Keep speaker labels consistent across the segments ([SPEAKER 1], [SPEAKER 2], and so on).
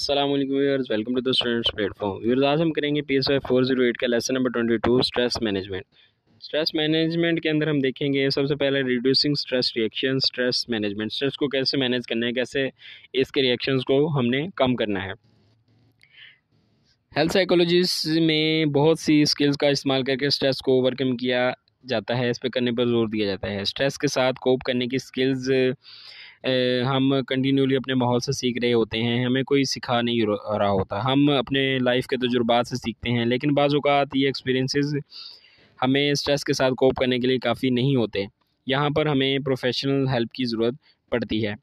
[SPEAKER 1] अस्सलाम वालेकुम viewers, welcome to the students platform. Viewers, आज हम करेंगे PSY 408 का lesson number 22 stress management. Stress management के अंदर हम देखेंगे सबसे पहले reducing stress reaction. Stress management, stress को कैसे मैनेज करना है, कैसे इसके रिएक्शंस को हमने कम करना है। हेल्थ साइकोलॉजिस्ट में बहुत सी स्किल्स का इस्तेमाल करके स्ट्रेस को ओवरकम किया जाता है, इस पर करने पर जोर दिया जाता है। स्ट्रेस के साथ कोप करने की स्किल्स हम कंटिन्यूली अपने माहौल से सीख रहे होते हैं, हमें कोई सिखा नहीं रहा होता। हम अपने लाइफ के तजुर्बात से सीखते हैं, लेकिन बाज़ औक़ात ये एक्सपीरियंसेस हमें स्ट्रेस के साथ कोप करने के लिए काफ़ी नहीं होते। यहाँ पर हमें प्रोफेशनल हेल्प की ज़रूरत पड़ती है।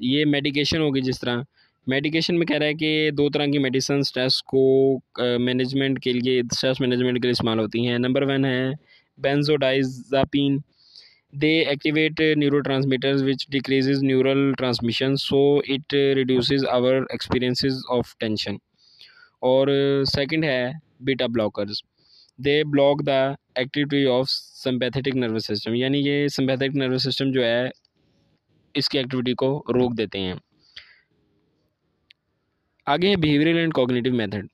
[SPEAKER 1] ये मेडिकेशन होगी, जिस तरह मेडिकेशन में कह रहा है कि दो तरह की मेडिसिन स्ट्रेस को मैनेजमेंट के लिए, स्ट्रेस मैनेजमेंट के लिए इस्तेमाल होती हैं। नंबर 1 है बेंजोडाइज़ापीन। They activate neurotransmitters which decreases neural transmission, so it reduces our experiences of tension. और सेकंड है beta blockers. They block the activity of sympathetic nervous system, यानी ये सिंपैथेटिक नर्वस सिस्टम जो है इसकी एक्टिविटी को रोक देते हैं। आगे है बिहेवियरल एंड कॉग्निटिव मेथड।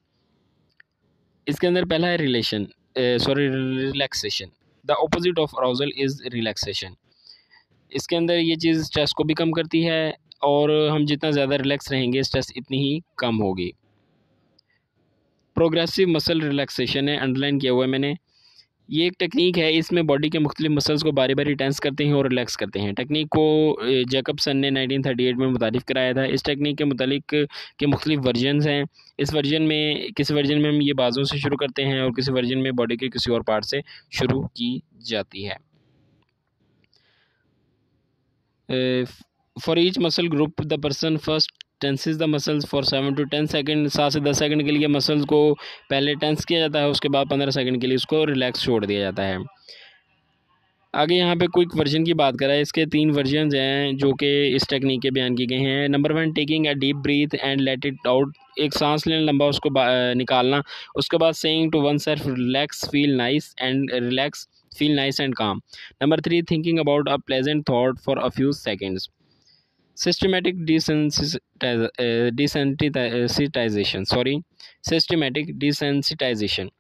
[SPEAKER 1] इसके अंदर पहला है relaxation. The opposite of arousal is relaxation. इसके अंदर ये चीज़ स्ट्रेस को भी कम करती है, और हम जितना ज़्यादा रिलैक्स रहेंगे स्ट्रेस इतनी ही कम होगी। प्रोग्रेसिव मसल रिलैक्सेशन है, अंडरलाइन किया हुआ है मैंने। ये एक टेक्निक है, इसमें बॉडी के मुख्तलिफ मसल्स को बारी बारी टेंस करते हैं और रिलैक्स करते हैं। टेक्निक को जैकबसन ने 1938 में मुतारिफ़ कराया था। इस टेक्निक के मुतालिक के मुख्तलिफ वर्जन्स हैं। इस वर्जन में, किसी वर्जन में हम ये बाजू से शुरू करते हैं और किसी वर्जन में बॉडी के किसी और पार्ट से शुरू की जाती है। For each muscle group the person first tenses the muscles for 7 to 10 second. 7 से 10 सेकंड के लिए मसल्स को पहले टेंस किया जाता है, उसके बाद 15 सेकंड के लिए उसको रिलैक्स छोड़ दिया जाता है। आगे यहाँ पे क्विक वर्जन की बात करें, इसके 3 वर्जन हैं जो कि इस टेक्निक के बयान की गए हैं। Number 1, taking a deep breath and let it out. एक सांस लेना लंबा, उसको निकालना। उसके बाद saying to oneself relax, feel nice and calm. Number 3, thinking about a pleasant thought for a few seconds. Systematic desensitization.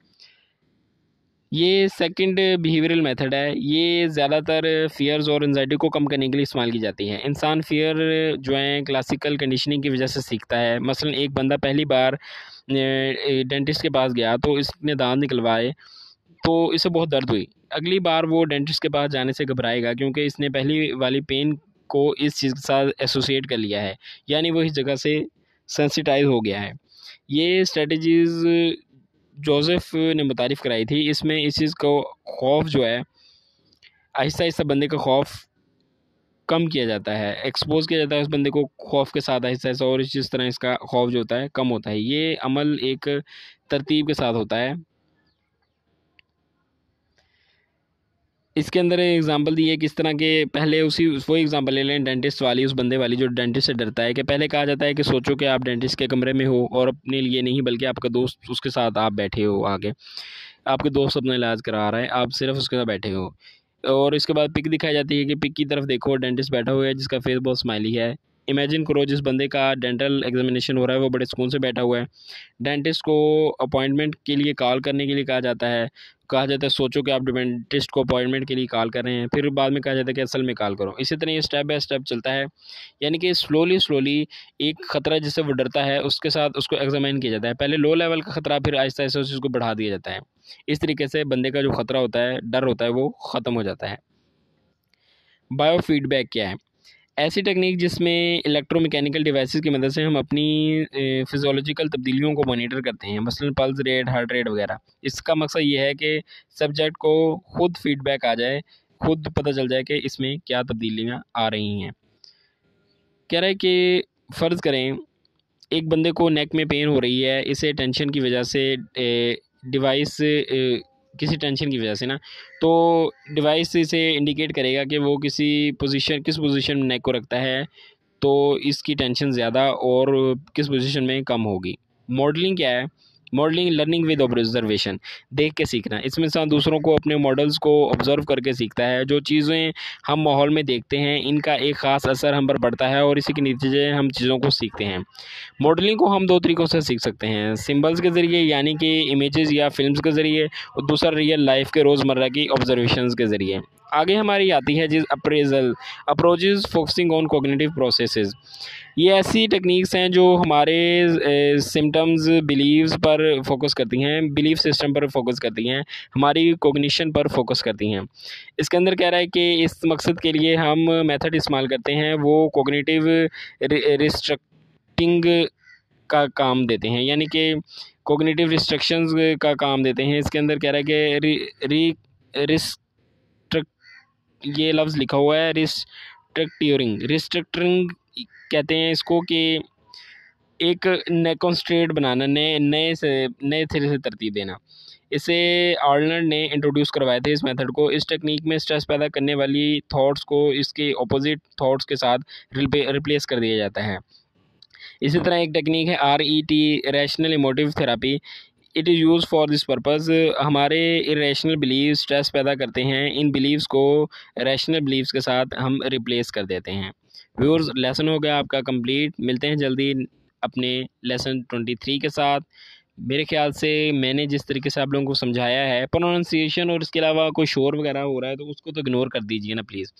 [SPEAKER 1] ये सेकंड बिहेवियरल मेथड है। ये ज़्यादातर फियर्स और एंजाइटी को कम करने के लिए इस्तेमाल की जाती है। इंसान फियर जो है क्लासिकल कंडीशनिंग की वजह से सीखता है। मसलन एक बंदा पहली बार डेंटिस्ट के पास गया तो इसने दांत निकलवाए तो इसे बहुत दर्द हुई। अगली बार वो डेंटिस्ट के पास जाने से घबराएगा, क्योंकि इसने पहली वाली पेन को इस चीज़ के साथ एसोसिएट कर लिया है, यानी वो इस जगह से सेंसिटाइज हो गया है। ये स्ट्रेटजीज़ जोसेफ ने मुतारिफ़ कराई थी। इसमें इस चीज़ को खौफ जो है, आहिस्ता आहिस्ता बंदे का खौफ कम किया जाता है, एक्सपोज किया जाता है उस बंदे को खौफ के साथ आहिस्ता आहिस्ता, और इस तरह इसका खौफ जो होता है कम होता है। ये अमल एक तरतीब के साथ होता है। इसके अंदर एग्जांपल दी है किस तरह के, पहले वो एग्जांपल ले लें डेंटिस्ट वाली, उस बंदे वाली जो डेंटिस्ट से डरता है। कि पहले कहा जाता है कि सोचो कि आप डेंटिस्ट के कमरे में हो और अपने लिए नहीं बल्कि आपका दोस्त उसके साथ आप बैठे हो, आगे आपके दोस्त अपना इलाज करा रहा है, आप सिर्फ उसके साथ बैठे हो। और इसके बाद पिक दिखाई जाती है कि पिक की तरफ देखो, डेंटिस्ट बैठा हुआ है जिसका फेस बहुत स्माइली है। इमेजिन करो जिस बंदे का डेंटल एग्जामिनेशन हो रहा है वो बड़े सुकून से बैठा हुआ है। डेंटिस्ट को अपॉइंटमेंट के लिए कॉल करने के लिए कहा जाता है। सोचो कि आप डेंटिस्ट को अपॉइंटमेंट के लिए कॉल कर रहे हैं, फिर बाद में कहा जाता है कि असल में कॉल करो। इसी तरह ये स्टेप बाय स्टेप चलता है, यानी कि स्लोली एक ख़तरा जिससे वो डरता है उसके साथ उसको एग्जामिन किया जाता है। पहले लो लेवल का ख़तरा, फिर आहिस्ता आहिस्ता उस चीज़ को बढ़ा दिया जाता है। इस तरीके से बंदे का जो ख़तरा होता है, डर होता है, वो ख़त्म हो जाता है। बायो फीडबैक क्या है? ऐसी टेक्निक जिसमें इलेक्ट्रोमैकेनिकल डिवाइसेस की मदद से हम अपनी फिजियोलॉजिकल तब्दीलियों को मॉनिटर करते हैं, मसलन पल्स रेट, हार्ट रेट वगैरह। इसका मकसद ये है कि सब्जेक्ट को खुद फीडबैक आ जाए, खुद पता चल जाए कि इसमें क्या तब्दीलियाँ आ रही हैं। कह रहा है कि फ़र्ज़ करें एक बंदे को नेक में पेन हो रही है, इसे टेंशन की वजह से डिवाइस किसी टेंशन की वजह से ना, तो डिवाइस इसे इंडिकेट करेगा कि वो किस पोजीशन में नेक को रखता है, तो इसकी टेंशन ज़्यादा और किस पोजीशन में कम होगी। मॉडलिंग क्या है? मॉडलिंग लर्निंग विद ऑब्जर्वेशन, देख के सीखना। इसमें इंसान दूसरों को, अपने मॉडल्स को ऑब्जर्व करके सीखता है। जो चीज़ें हम माहौल में देखते हैं इनका एक ख़ास असर हम पर पड़ता है और इसी के नतीजे हम चीज़ों को सीखते हैं। मॉडलिंग को हम दो तरीक़ों से सीख सकते हैं, सिंबल्स के ज़रिए यानी कि इमेजेस या फिल्म्स के ज़रिए, और दूसरा रियल लाइफ के रोज़मर्रा की ऑब्जर्वेशंस के ज़रिए। आगे हमारी आती है जिस appraisal approaches focusing on cognitive processes. ये ऐसी टेक्निक्स हैं जो हमारे सिम्टम्स बिलीव्स पर फोकस करती हैं, बिलीफ सिस्टम पर फोकस करती हैं, हमारी कॉग्निशन पर फोकस करती हैं। इसके अंदर कह रहा है कि इस मकसद के लिए हम मेथड इस्तेमाल करते हैं वो कॉग्निटिव रिस्ट्रक्टिंग का काम देते हैं, यानी कि कॉग्निटिव रिस्ट्रिक्शंस का काम देते हैं। इसके अंदर कह रहा है कि रिस्ट्रक्ट, ये लफ्ज़ लिखा हुआ है रिस्ट्रक्टिंग कहते हैं इसको, कि एक नए कॉन्स्ट्रेंट बनाना, नए सिरे से तरतीब देना। इसे आर्नल्ड ने इंट्रोड्यूस करवाए थे इस मेथड को। इस टेक्निक में स्ट्रेस पैदा करने वाली थॉट्स को इसके ऑपोजिट थॉट्स के साथ रिप्लेस कर दिया जाता है। इसी तरह एक टेक्निक है RET, rational emotive therapy. It is use for this purpose. हमारे इरेशनल बिलीव स्ट्रेस पैदा करते हैं, इन बिलीव्स को रैशनल बिलीव्स के साथ हम रिप्लेस कर देते हैं। व्यूअर्स, लेसन हो गया आपका कंप्लीट। मिलते हैं जल्दी अपने लेसन 23 के साथ। मेरे ख्याल से मैंने जिस तरीके से आप लोगों को समझाया है, प्रोनाउंसिएशन और इसके अलावा कोई शोर वगैरह हो रहा है तो उसको तो इग्नोर कर दीजिए ना प्लीज़।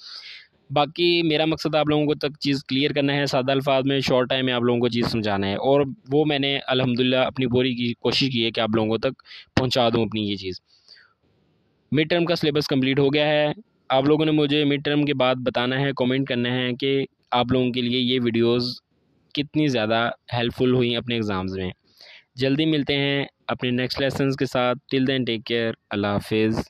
[SPEAKER 1] बाकी मेरा मकसद आप लोगों को तक चीज़ क्लियर करना है, सादा अल्फाज में शॉर्ट टाइम में आप लोगों को चीज़ समझाना है, और वो मैंने अल्हम्दुलिल्लाह अपनी पूरी की कोशिश की है कि आप लोगों तक पहुंचा दूं अपनी ये चीज़। मिड टर्म का सिलेबस कंप्लीट हो गया है। आप लोगों ने मुझे मिड टर्म के बाद बताना है, कमेंट करना है कि आप लोगों के लिए ये वीडियोज़ कितनी ज़्यादा हेल्पफुल हुई अपने एग्ज़ाम्स में। जल्दी मिलते हैं अपने नेक्स्ट लेसन्स के साथ। टिल देन टेक केयर, अल्लाह हाफिज़।